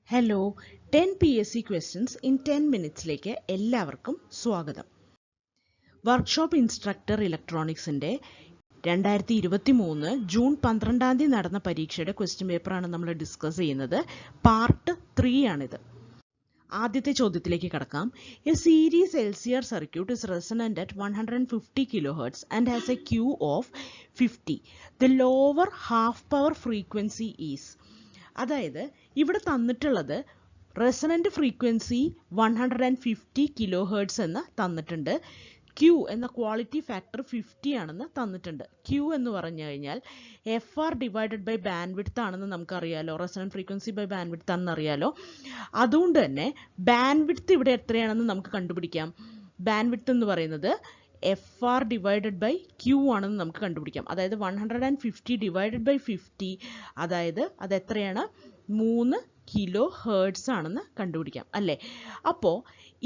Hello 10 PSC questions in 10 മിനിറ്റ്സിലേക്ക് എല്ലാവർക്കും സ്വാഗതം. Workshop instructor ഇലക്ട്രോണിക്സിൻ്റെ 2023 June 12 നടന്ന പരീക്ഷയുടെ ക്വസ്റ്റ്യൻ പേപ്പറാണ് നമ്മൾ ഡിസ്കസ് ചെയ്യുന്നത്. പാർട്ട് 3 ആണിത്. ആദ്യത്തെ ചോദ്യത്തിലേക്ക് കടക്കാം. A series LCR circuit is resonant at 150 kHz and has A Q of 50. The lower half power frequency is. അതായത് ഇവിടെ തന്നിട്ടുള്ളത് റെസണന്റ് ഫ്രീക്വൻസി 150 kHz എന്ന് തന്നിട്ടുണ്ട്. Q എന്ന ക്വാളിറ്റി ഫാക്ടർ 50 ആണെന്ന് തന്നിട്ടുണ്ട്. Q എന്ന് പറഞ്ഞു കഴിഞ്ഞാൽ FR divided by bandwidth ആണെന്ന് നമുക്കറിയാലോ. Resonant frequency by bandwidth ആണെന്ന് അറിയാലോ. അതുകൊണ്ട് തന്നെ ബാൻഡ് വിഡ്ത്ത് ഇവിടെ എത്രയാണെന്ന് നമുക്ക് കണ്ടുപിടിക്കാം. ബാൻഡ് വിഡ്ത്ത് എന്ന് പറയുന്നത് FR ഡിവൈഡഡ് ബൈ Q ആണെന്ന് നമുക്ക് കണ്ടുപിടിക്കാം. അതായത് 150 ഡിവൈഡഡ് ബൈ 50, അതായത് അത് എത്രയാണ്, 3 kHz ആണെന്ന് കണ്ടുപിടിക്കാം അല്ലേ. അപ്പോൾ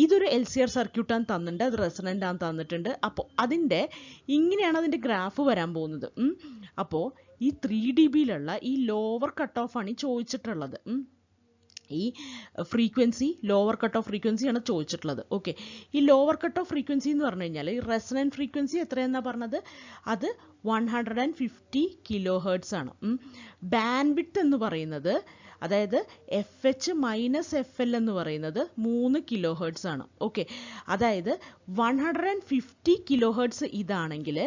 ഇതൊരു LCR സർക്യൂട്ടാണ് തന്നിട്ടുണ്ട്, അത് റെസണൻ്റ് ആണ് തന്നിട്ടുണ്ട്. അപ്പോൾ ഇങ്ങനെയാണ് അതിൻ്റെ ഗ്രാഫ് വരാൻ പോകുന്നത്. അപ്പോൾ ഈ 3 dBയിലുള്ള ഈ ലോവർ കട്ട് ഓഫ് ആണ് ചോദിച്ചിട്ടുള്ളത്. ഈ ഫ്രീക്വൻസി ലോവർ കട്ട് ഓഫ് ഫ്രീക്വൻസിയാണ് ചോദിച്ചിട്ടുള്ളത്. ഓക്കെ, ഈ ലോവർ കട്ട് ഓഫ് ഫ്രീക്വൻസി എന്ന് പറഞ്ഞു കഴിഞ്ഞാൽ ഈ റെസണന്റ് ഫ്രീക്വൻസി എത്രയെന്നാണ് പറഞ്ഞത്, അത് 150 kHz ആണ്. ബാൻഡ് വിഡ്ത്ത് എന്ന് പറയുന്നത്, അതായത് FH മൈനസ് FL എന്ന് പറയുന്നത് 3 kHz ആണ്. ഓക്കെ, അതായത് 150 kHz ഇതാണെങ്കിൽ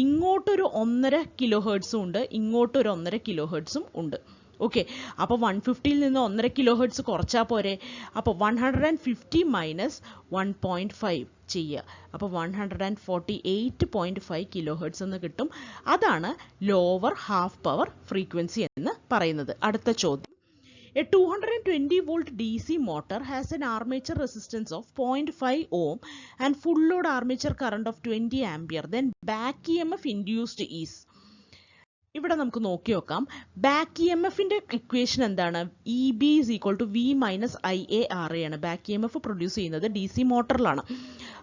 ഇങ്ങോട്ടൊരു 1.5 kHz ഉണ്ട്, ഇങ്ങോട്ടൊരു 1.5 kHz ഉണ്ട്. ഓക്കെ, അപ്പോൾ 150യിൽ നിന്ന് 1.5 kHz കുറച്ചാൽ പോരെ. അപ്പോൾ 150 മൈനസ് 1.5 ചെയ്യുക. അപ്പോൾ 148.5 kHz എന്ന് കിട്ടും. അതാണ് ലോവർ ഹാഫ് പവർ ഫ്രീക്വൻസി എന്ന് പറയുന്നത്. അടുത്ത ചോദ്യം. A 220 volt DC motor has an armature resistance of 0.5 ohm and full load armature current of 20 ampere. Then back EMF induced is. ഇവിടെ നമുക്ക് നോക്കി നോക്കാം. ബാക്ക് EMFിൻ്റെ ഇക്വേഷൻ എന്താണ്? EB is equal to V minus IARA ആണ്. Back EMF produce ചെയ്യുന്നത് DC മോട്ടറിലാണ്.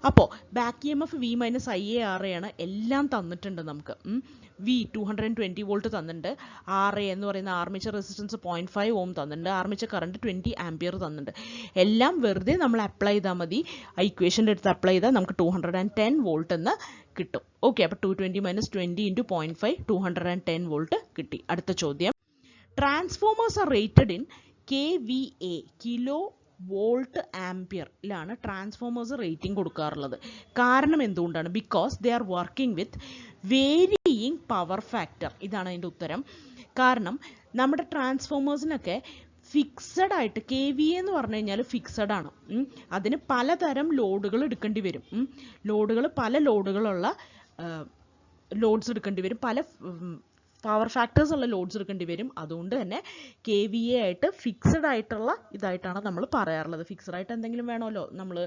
അപ്പോൾ back EMF V minus IARA ആണ്. എല്ലാം തന്നിട്ടുണ്ട് നമുക്ക്. V 220 വോൾട്ട് തന്നിട്ടുണ്ട്. RA എന്ന് പറയുന്ന ആർമേച്ചർ റെസിസ്റ്റൻസ് 0.5 ഓം തന്നിട്ടുണ്ട്. ആർമേച്ചർ കറണ്ട് 20 ആംപിയർ തന്നിട്ടുണ്ട്. എല്ലാം വെറുതെ നമ്മൾ അപ്ലൈ ചെയ്താൽ മതി. ആ ഇക്വേഷൻ്റെ അടുത്ത് അപ്ലൈ ചെയ്താൽ നമുക്ക് 210 വോൾട്ട് എന്ന് കിട്ടും. ഓക്കെ, അപ്പോൾ 220 മൈനസ് 20 ഇൻറ്റു 0.5 210 വോൾട്ട് കിട്ടി. അടുത്ത ചോദ്യം. Transformers are rated in KVA kilo volt ആംപിയറിലാണ് ട്രാൻസ്ഫോമേഴ്സ് റേറ്റിംഗ് കൊടുക്കാറുള്ളത്. കാരണം എന്തുകൊണ്ടാണ്? Because they are working with varying power factor. ഇതാണ് അതിൻ്റെ ഉത്തരം. കാരണം നമ്മുടെ ട്രാൻസ്ഫോമേഴ്സിനൊക്കെ ഫിക്സഡ് ആയിട്ട്, KVA എന്ന് പറഞ്ഞു കഴിഞ്ഞാൽ ഫിക്സഡ് ആണ്. അതിന് പലതരം ലോഡുകൾ എടുക്കേണ്ടി വരും. പല ലോഡുകളുള്ള ലോഡ്സ് എടുക്കേണ്ടി വരും, പല പവർ ഫാക്ടേഴ്സ് ഉള്ള ലോഡ്സ് എടുക്കേണ്ടി വരും. അതുകൊണ്ട് തന്നെ KVA ആയിട്ട് ഫിക്സഡ് ആയിട്ടുള്ള ഇതായിട്ടാണ് നമ്മൾ പറയാറുള്ളത്. ഫിക്സഡ് ആയിട്ട് എന്തെങ്കിലും വേണമല്ലോ നമ്മൾ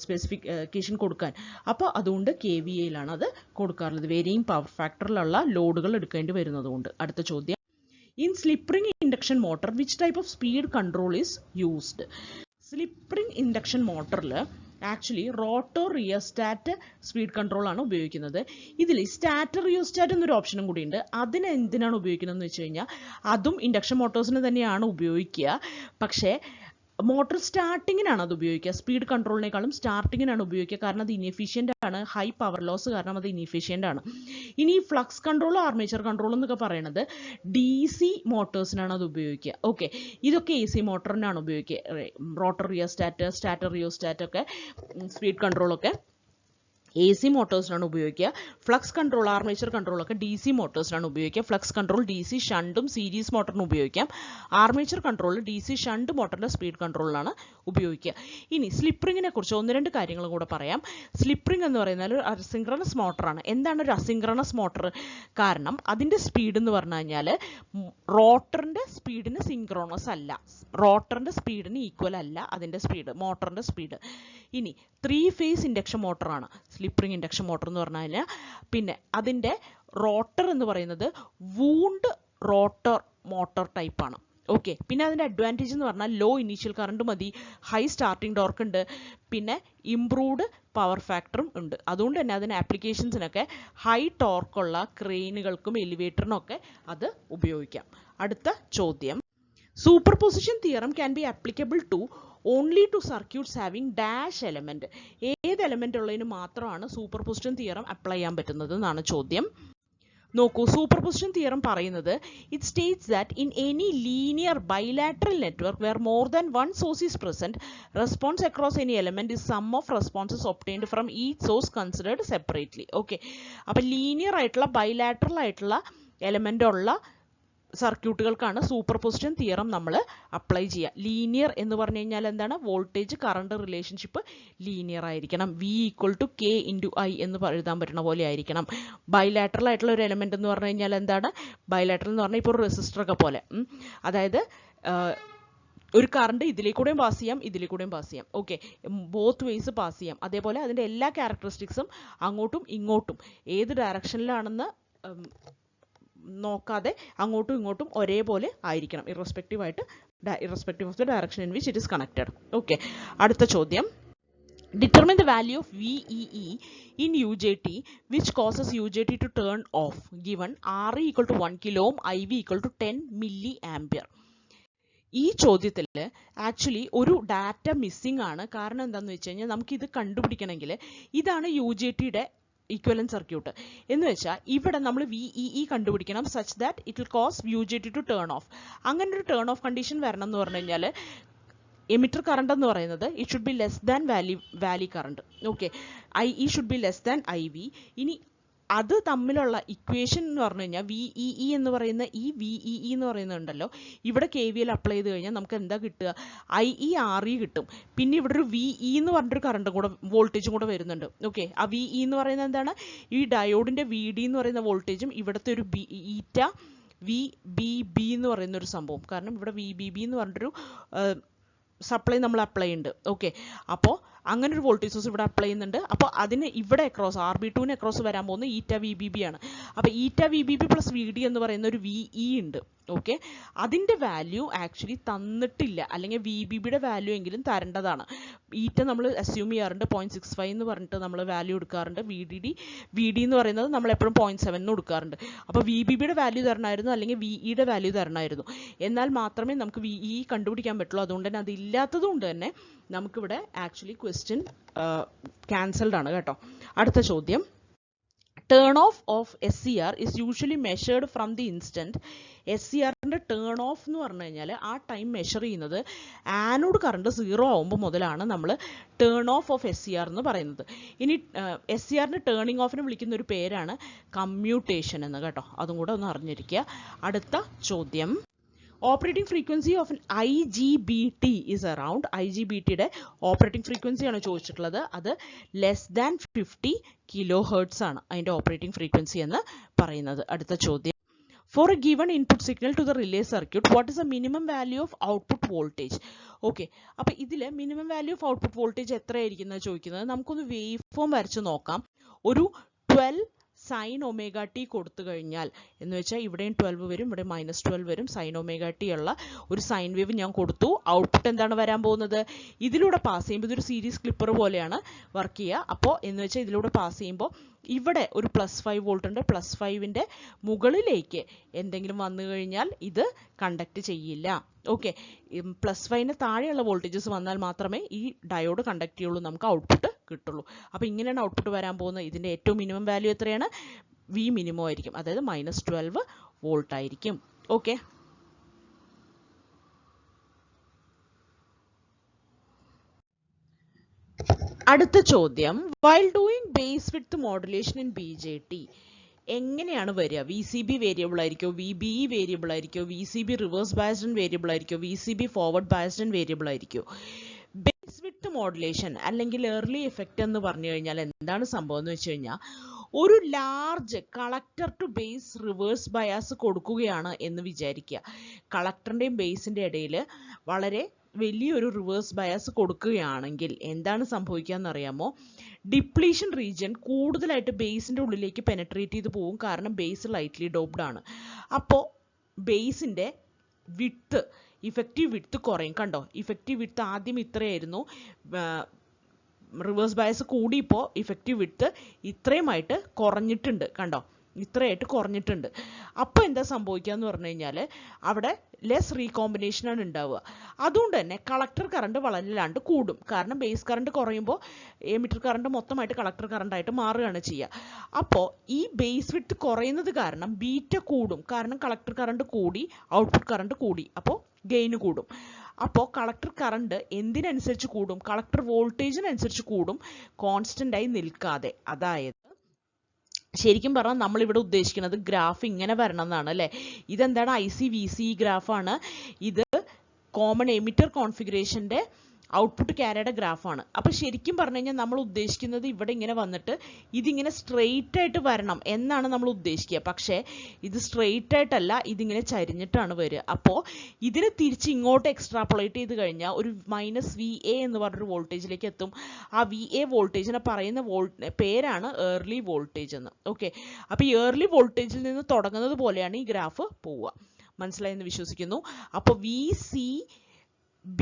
സ്പെസിഫിക്കേഷൻ കൊടുക്കാൻ. അപ്പോൾ അതുകൊണ്ട് KVAയിലാണ് അത് കൊടുക്കാറുള്ളത്. വേരിയിങ് പവർ ഫാക്ടറിലുള്ള ലോഡുകൾ എടുക്കേണ്ടി വരുന്നതുകൊണ്ട്. അടുത്ത ചോദ്യം. In slip ring induction motor, which type of speed control is used? Slip ring induction motorൽ actually rotor rheostat speed control ആണ് ഉപയോഗിക്കുന്നത്. ഇതിൽ സ്റ്റാറ്റർ റിയോസ്റ്റാറ്റ് എന്നൊരു ഓപ്ഷനും കൂടിയുണ്ട്. അതിന് എന്തിനാണ് ഉപയോഗിക്കുന്നതെന്ന് വെച്ച് കഴിഞ്ഞാൽ അതും ഇൻഡക്ഷൻ മോട്ടോഴ്സിന് തന്നെയാണ് ഉപയോഗിക്കുക. പക്ഷേ മോട്ടോർ സ്റ്റാർട്ടിങ്ങിനാണ് അത് ഉപയോഗിക്കുക. സ്പീഡ് കൺട്രോളിനേക്കാളും സ്റ്റാർട്ടിങ്ങിനാണ് ഉപയോഗിക്കുക. കാരണം അത് ഇൻഎഫിഷ്യൻ്റ് ആണ്. ഹൈ പവർ ലോസ് കാരണം അത് ഇൻഎഫിഷ്യൻ്റ് ആണ്. ഇനി ഫ്ലക്സ് കൺട്രോൾ, ആർമേച്ചർ കൺട്രോൾ എന്നൊക്കെ പറയുന്നത് DC മോട്ടോഴ്സിനാണ് അത് ഉപയോഗിക്കുക. ഓക്കെ, ഇതൊക്കെ AC മോട്ടറിനാണ് ഉപയോഗിക്കുക. റോട്ടർ റിയോസ്റ്റാറ്റ്, സ്റ്റാറ്റർ റിയോസ്റ്റാറ്റ് ഒക്കെ, സ്പീഡ് കൺട്രോളൊക്കെ AC മോട്ടോഴ്സിനാണ് ഉപയോഗിക്കുക. ഫ്ലക്സ് കൺട്രോൾ, ആർമേച്ചർ കൺട്രോളൊക്കെ DC മോട്ടോഴ്സിനാണ് ഉപയോഗിക്കുക. ഫ്ലക്സ് കൺട്രോൾ DC ഷണ്ടും സീരീസ് മോട്ടറിന് ഉപയോഗിക്കാം. ആർമേച്ചർ കൺട്രോൾ DC ഷണ്ട് മോട്ടറിൻ്റെ സ്പീഡ് കൺട്രോളിലാണ് ഉപയോഗിക്കുക. ഇനി സ്ലിപ്പ് റിങ്ങിനെ കുറിച്ച് 1-2 കാര്യങ്ങളും കൂടെ പറയാം. സ്ലിപ്പ് റിങ് എന്ന് പറയുന്നത് ഒരു അസിൻക്രണസ് മോട്ടറാണ്. എന്താണ് ഒരു അസിൻക്രണസ് മോട്ടർ? കാരണം അതിൻ്റെ സ്പീഡ് എന്ന് പറഞ്ഞു കഴിഞ്ഞാൽ റോട്ടറിൻ്റെ സ്പീഡിന് സിൻക്രോണസ് അല്ല, റോട്ടറിൻ്റെ സ്പീഡിന് ഈക്വൽ അല്ല അതിൻ്റെ സ്പീഡ്, മോട്ടറിൻ്റെ സ്പീഡ്. ഇനി 3 ഫേസ് ഇൻഡക്ഷൻ മോട്ടറാണ് സ്ലിപ്പ് റിംഗ് ഇൻഡക്ഷൻ മോട്ടർ എന്ന് പറഞ്ഞു കഴിഞ്ഞാൽ. പിന്നെ അതിൻ്റെ റോട്ടർ എന്ന് പറയുന്നത് വൂണ്ട് റോട്ടർ മോട്ടോർ ടൈപ്പാണ്. ഓക്കെ, പിന്നെ അതിൻ്റെ അഡ്വാൻറ്റേജ് എന്ന് പറഞ്ഞാൽ ലോ ഇനീഷ്യൽ കറണ്ട് മതി, ഹൈ സ്റ്റാർട്ടിംഗ് ടോർക്ക് ഉണ്ട്, പിന്നെ ഇംപ്രൂവ്ഡ് പവർ ഫാക്ടറും ഉണ്ട്. അതുകൊണ്ട് തന്നെ അതിന് ആപ്ലിക്കേഷൻസിനൊക്കെ ഹൈ ടോർക്കുള്ള ക്രെയിനുകൾക്കും എലിവേറ്ററിനൊക്കെ അത് ഉപയോഗിക്കാം. അടുത്ത ചോദ്യം. Superposition theorem can be applicable to only to circuits having dash element. ഏത് എലമെന്റ് ഉള്ളതിന് മാത്രമാണ് സൂപ്പർപൊസിഷൻ തിയറം അപ്ലൈ ചെയ്യാൻ പറ്റുന്നത് എന്നാണ് ചോദ്യം. നോക്കൂ, സൂപ്പർപൊസിഷൻ തിയറം പറയുന്നത് it states that in any linear bilateral network where more than one source is present, response across any element is sum of responses obtained from each source considered separately. Okay, അപ്പോൾ linear ആയിട്ടുള്ള bilateral ആയിട്ടുള്ള element ഉള്ള സർക്യൂട്ടുകൾക്കാണ് superposition theorem നമ്മൾ apply ചെയ്യുക. Linear എന്ന് പറഞ്ഞു കഴിഞ്ഞാൽ എന്താണ്? വോൾട്ടേജ് കറണ്ട് റിലേഷൻഷിപ്പ് ലീനിയർ ആയിരിക്കണം. V = K × I എന്ന് എഴുതാൻ പറ്റുന്ന പോലെ ആയിരിക്കണം. ബൈലാറ്ററൽ ആയിട്ടുള്ള ഒരു എലമെന്റ് എന്ന് പറഞ്ഞു കഴിഞ്ഞാൽ എന്താണ്? ബൈലാറ്ററൽ എന്ന് പറഞ്ഞാൽ ഇപ്പോൾ ഒരു റെസിസ്റ്റർ ഒക്കെ പോലെ, അതായത് ഒരു കറണ്ട് ഇതിലേക്കൂടെയും പാസ് ചെയ്യാം, ഇതിലേക്കൂടെയും പാസ് ചെയ്യാം. ഓക്കെ, ബോത്ത് വേസ് പാസ് ചെയ്യാം. അതേപോലെ അതിൻ്റെ എല്ലാ ക്യാരക്ടറിസ്റ്റിക്സും അങ്ങോട്ടും ഇങ്ങോട്ടും ഏത് ഡയറക്ഷനിലാണെന്ന് നോക്കാതെ അങ്ങോട്ടും ഇങ്ങോട്ടും ഒരേപോലെ ആയിരിക്കണം, irrespective of the direction in which it is connected. Okay, അടുത്ത ചോദ്യം. Determine the value of VEE in UJT which causes UJT to turn off given RE = 1 kilo ohm, IV = 10 milliampere. ഈ ചോദ്യത്തിൽ ആക്ച്വലി ഒരു ഡാറ്റ മിസ്സിംഗ് ആണ്. കാരണം എന്താണെന്ന് വെച്ച് കഴിഞ്ഞാൽ നമുക്കിത് കണ്ടുപിടിക്കണമെങ്കിൽ ഇതാണ് UJTയുടെ ഈക്വലന്റ് സർക്യൂട്ട് എന്ന് വെച്ചാൽ ഇവിടെ നമ്മൾ VEE കണ്ടുപിടിക്കണം such that it will cause UJT to turn off. അങ്ങനെ ഒരു ടേൺ ഓഫ് കണ്ടീഷൻ വരണം എന്ന് പറഞ്ഞു കഴിഞ്ഞാൽ എമിറ്റർ കറണ്ട് എന്ന് പറയുന്നത് it should be less than Valley current. Okay, IE should be less than IV. ഇനി അത് തമ്മിലുള്ള ഇക്വേഷൻ എന്ന് പറഞ്ഞു കഴിഞ്ഞാൽ VEE എന്ന് പറയുന്ന ഈ VEE എന്ന് പറയുന്നുണ്ടല്ലോ, ഇവിടെ KVL അപ്ലൈ ചെയ്ത് കഴിഞ്ഞാൽ നമുക്ക് എന്താ കിട്ടുക? IE കിട്ടും. പിന്നെ ഇവിടെ ഒരു VE എന്ന് പറഞ്ഞൊരു കറണ്ടും കൂടെ വോൾട്ടേജും കൂടെ വരുന്നുണ്ട്. ഓക്കെ, ആ VE എന്ന് പറയുന്നത് എന്താണ്? ഈ ഡയോഡിൻ്റെ VD എന്ന് പറയുന്ന വോൾട്ടേജും ഇവിടുത്തെ ഒരു ഈറ്റ VBB എന്ന് പറയുന്ന ഒരു സംഭവം. കാരണം ഇവിടെ VBB എന്ന് പറഞ്ഞിട്ടൊരു സപ്ലൈ നമ്മൾ അപ്ലൈ ഉണ്ട്. ഓക്കെ, അപ്പോൾ അങ്ങനെ ഒരു വോൾട്ടേജ് സോഴ്സ് ഇവിടെ അപ്ലൈ ചെയ്യുന്നുണ്ട്. അപ്പോൾ അതിന് ഇവിടെ അക്രോസ് RB2 അക്രോസ് വരാൻ പോകുന്ന ഈറ്റ VBB ആണ്. അപ്പോൾ ഈറ്റ VBB + VD എന്ന് പറയുന്ന ഒരു VE ഉണ്ട്. ഓക്കെ, അതിൻ്റെ വാല്യൂ ആക്ച്വലി തന്നിട്ടില്ല, അല്ലെങ്കിൽ VBBയുടെ വാല്യൂ എങ്കിലും തരേണ്ടതാണ്. ഈറ്റ നമ്മൾ അസ്യൂം ചെയ്യാറുണ്ട് 0.65 എന്ന് പറഞ്ഞിട്ട് നമ്മൾ വാല്യൂ എടുക്കാറുണ്ട്. VD എന്ന് പറയുന്നത് നമ്മൾ എപ്പോഴും 0.7 എന്ന് കൊടുക്കാറുണ്ട്. അപ്പോൾ VBBയുടെ വാല്യൂ തരണമായിരുന്നു, അല്ലെങ്കിൽ VEയുടെ വാല്യൂ തരണമായിരുന്നു. എന്നാൽ മാത്രമേ നമുക്ക് VE കണ്ടുപിടിക്കാൻ പറ്റുള്ളൂ. അതുകൊണ്ട് തന്നെ അതില്ലാത്തത് കൊണ്ട് തന്നെ നമുക്കിവിടെ ആക്ച്വലി ക്വസ്റ്റ്യൻ ക്യാൻസൽഡ് ആണ് കേട്ടോ. അടുത്ത ചോദ്യം. Turn off SCR is usually measured from the instant. SCRന്റെ ടേൺ ഓഫ് എന്ന് പറഞ്ഞു കഴിഞ്ഞാൽ ആ ടൈം മെഷർ ചെയ്യുന്നത് ആനോഡ് കറണ്ട് 0 ആവുമ്പോൾ മുതലാണ് നമ്മൾ ടേൺ ഓഫ് SCR എന്ന് പറയുന്നത്. ഇനി SCRന്റെ ടേണിംഗ് ഓഫിനെ വിളിക്കുന്ന ഒരു പേരാണ് കമ്മ്യൂട്ടേഷൻ എന്ന് കേട്ടോ. അതും കൂടെ ഒന്ന് അറിഞ്ഞിരിക്കുക. അടുത്ത ചോദ്യം. Operating frequency of IGBT is around. IGBTയുടെ ഓപ്പറേറ്റിംഗ് ഫ്രീക്വൻസി ആണ് ചോദിച്ചിട്ടുള്ളത്. അത് <50 kHz ആണ് അതിൻ്റെ ഓപ്പറേറ്റിംഗ് ഫ്രീക്വൻസി എന്ന് പറയുന്നത്. അടുത്ത ചോദ്യം. For a given input signal to the relay circuit, what is the minimum value of output voltage? Okay, അപ്പോൾ ഇതിൽ minimum value of output voltage എത്രയായിരിക്കുന്നത് ചോദിക്കുന്നത്. നമുക്കൊന്ന് വേവ് ഫോം വരച്ച് നോക്കാം. ഒരു 12 sin ωt കൊടുത്തു കഴിഞ്ഞാൽ എന്ന് വെച്ചാൽ ഇവിടെയും 12 വരും, ഇവിടെ -12 വരും. sin ωt ഉള്ള ഒരു സൈൻ വേവ് ഞാൻ കൊടുത്തു. ഔട്ട്പുട്ട് എന്താണ് വരാൻ പോകുന്നത്? ഇതിലൂടെ പാസ് ചെയ്യുമ്പോൾ ഇതൊരു സീരീസ് ക്ലിപ്പർ പോലെയാണ് വർക്ക് ചെയ്യുക. അപ്പോൾ എന്ന് വെച്ചാൽ ഇതിലൂടെ പാസ് ചെയ്യുമ്പോൾ ഇവിടെ ഒരു +5 വോൾട്ട് ഉണ്ട്. +5ൻ്റെ മുകളിലേക്ക് എന്തെങ്കിലും വന്നു കഴിഞ്ഞാൽ ഇത് കണ്ടക്ട് ചെയ്യില്ല. ഓക്കെ, +5ന് താഴെയുള്ള വോൾട്ടേജസ് വന്നാൽ മാത്രമേ ഈ ഡയോഡ് കണ്ടക്ട് ചെയ്യുള്ളൂ, നമുക്ക് ഔട്ട്പുട്ട് കിട്ടുള്ളൂ. അപ്പോൾ ഇങ്ങനെയാണ് ഔട്ട്പുട്ട് വരാൻ പോകുന്നത്. ഇതിൻ്റെ ഏറ്റവും മിനിമം വാല്യൂ എത്രയാണ്? V മിനിമം ആയിരിക്കും, അതായത് -12 വോൾട്ട് ആയിരിക്കും. ഓക്കെ, അടുത്ത ചോദ്യം. While doing base width modulation in BJT എങ്ങനെയാണ് വരിക? VCB വേരിയബിൾ ആയിരിക്കോ, VBE വേരിയബിൾ ആയിരിക്കോ, VCB റിവേഴ്സ് ബയസ്ഡ് വേരിയബിൾ ആയിരിക്കോ, VCB ഫോർവേഡ് ബയസ്ഡ് വേരിയബിൾ ആയിരിക്കോ? ബേസ് വിഡ്ത്ത് മോഡുലേഷൻ അല്ലെങ്കിൽ ഏർലി എഫക്റ്റ് എന്ന് പറഞ്ഞു കഴിഞ്ഞാൽ എന്താണ് സംഭവം എന്ന് വെച്ച് കഴിഞ്ഞാൽ, ഒരു large collector to base reverse bias കൊടുക്കുകയാണ് എന്ന് വിചാരിക്കുക. കളക്ടറിൻ്റെയും ബേസിൻ്റെ ഇടയിൽ വളരെ വലിയൊരു റിവേഴ്സ് ബയാസ് കൊടുക്കുകയാണെങ്കിൽ എന്താണ് സംഭവിക്കുക എന്നറിയാമോ? ഡിപ്ലീഷൻ റീജിയൻ കൂടുതലായിട്ട് ബേസിൻ്റെ ഉള്ളിലേക്ക് പെനട്രേറ്റ് ചെയ്ത് പോകും. കാരണം ബേസ് ലൈറ്റ്ലി ഡോപ്ഡ് ആണ്. അപ്പോൾ ബേസിൻ്റെ വിഡ്ത്ത്, ഇഫക്റ്റീവ് വിഡ്ത്ത് കുറയും. കണ്ടോ, ഇഫക്റ്റീവ് വിഡ്ത്ത് ആദ്യം ഇത്രയായിരുന്നു, റിവേഴ്സ് ബയസ് കൂടിയപ്പോൾ ഇഫക്റ്റീവ് വിഡ്ത്ത് ഇത്രയുമായിട്ട് കുറഞ്ഞിട്ടുണ്ട്. കണ്ടോ, ഇത്രയായിട്ട് കുറഞ്ഞിട്ടുണ്ട്. അപ്പോൾ എന്താ സംഭവിക്കുക എന്ന് പറഞ്ഞു കഴിഞ്ഞാൽ അവിടെ ലെസ് റീകോമ്പിനേഷനാണ് ഉണ്ടാവുക. അതുകൊണ്ട് തന്നെ കളക്ടർ കറണ്ട് വളരെയല്ലാണ്ട് കൂടും. കാരണം ബേസ് കറണ്ട് കുറയുമ്പോൾ എമിറ്റർ കറണ്ട് മൊത്തമായിട്ട് കളക്ടർ കറണ്ടായിട്ട് മാറുകയാണ് ചെയ്യുക. അപ്പോൾ ഈ ബേസ് വിഡ്ത്ത് കുറയുന്നത് കാരണം ബീറ്റ കൂടും. കാരണം കളക്ടർ കറണ്ട് കൂടി, ഔട്ട്പുട്ട് കറണ്ട് കൂടി, അപ്പോൾ ഗെയിൻ കൂടും. അപ്പോൾ കളക്ടർ കറണ്ട് എന്തിനനുസരിച്ച് കൂടും? കളക്ടർ വോൾട്ടേജിനനുസരിച്ച് കൂടും, കോൺസ്റ്റൻ്റ് ആയി നിൽക്കാതെ. അതായത് ശരിക്കും പറഞ്ഞാൽ നമ്മളിവിടെ ഉദ്ദേശിക്കുന്നത് ഗ്രാഫ് ഇങ്ങനെ വരണം എന്നാണ് അല്ലേ. ഇതെന്താണ്? IC/VC ഗ്രാഫാണ്. ഇത് കോമൺ എമിറ്റർ കോൺഫിഗറേഷൻ്റെ ഔട്ട്പുട്ട് ക്യാരിയുടെ ഗ്രാഫാണ്. അപ്പോൾ ശരിക്കും പറഞ്ഞു കഴിഞ്ഞാൽ നമ്മൾ ഉദ്ദേശിക്കുന്നത് ഇവിടെ ഇങ്ങനെ വന്നിട്ട് ഇതിങ്ങനെ സ്ട്രെയിറ്റ് ആയിട്ട് വരണം എന്നാണ് നമ്മൾ ഉദ്ദേശിക്കുക. പക്ഷേ ഇത് സ്ട്രെയിറ്റ് ആയിട്ടല്ല, ഇതിങ്ങനെ ചരിഞ്ഞിട്ടാണ് വരിക. അപ്പോൾ ഇതിനെ തിരിച്ച് ഇങ്ങോട്ട് എക്സ്ട്രാപ്പുലേറ്റ് ചെയ്ത് കഴിഞ്ഞാൽ ഒരു -VA എന്ന് പറഞ്ഞൊരു വോൾട്ടേജിലേക്ക് എത്തും. ആ VA വോൾട്ടേജിനെ പറയുന്ന പേരാണ് ഏർലി വോൾട്ടേജ് എന്ന്. ഓക്കെ, അപ്പോൾ ഈ ഏർലി വോൾട്ടേജിൽ നിന്ന് തുടങ്ങുന്നത് പോലെയാണ് ഈ ഗ്രാഫ് പോവുക. മനസ്സിലായെന്ന് വിശ്വസിക്കുന്നു. അപ്പോൾ VCB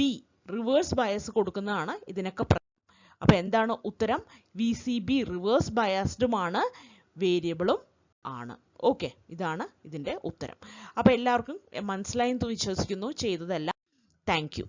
റിവേഴ്സ് ബയസ് കൊടുക്കുന്നതാണ് ഇതിനൊക്കെ. അപ്പോൾ എന്താണ് ഉത്തരം? VCB റിവേഴ്സ് ബയസ്ഡുമാണ്, വേരിയബിളും ആണ്. ഓക്കെ, ഇതാണ് ഇതിൻ്റെ ഉത്തരം. അപ്പോൾ എല്ലാവർക്കും മനസ്സിലായെന്ന് വിശ്വസിക്കുന്നു. ചെയ്തതെല്ലാം. Thank you.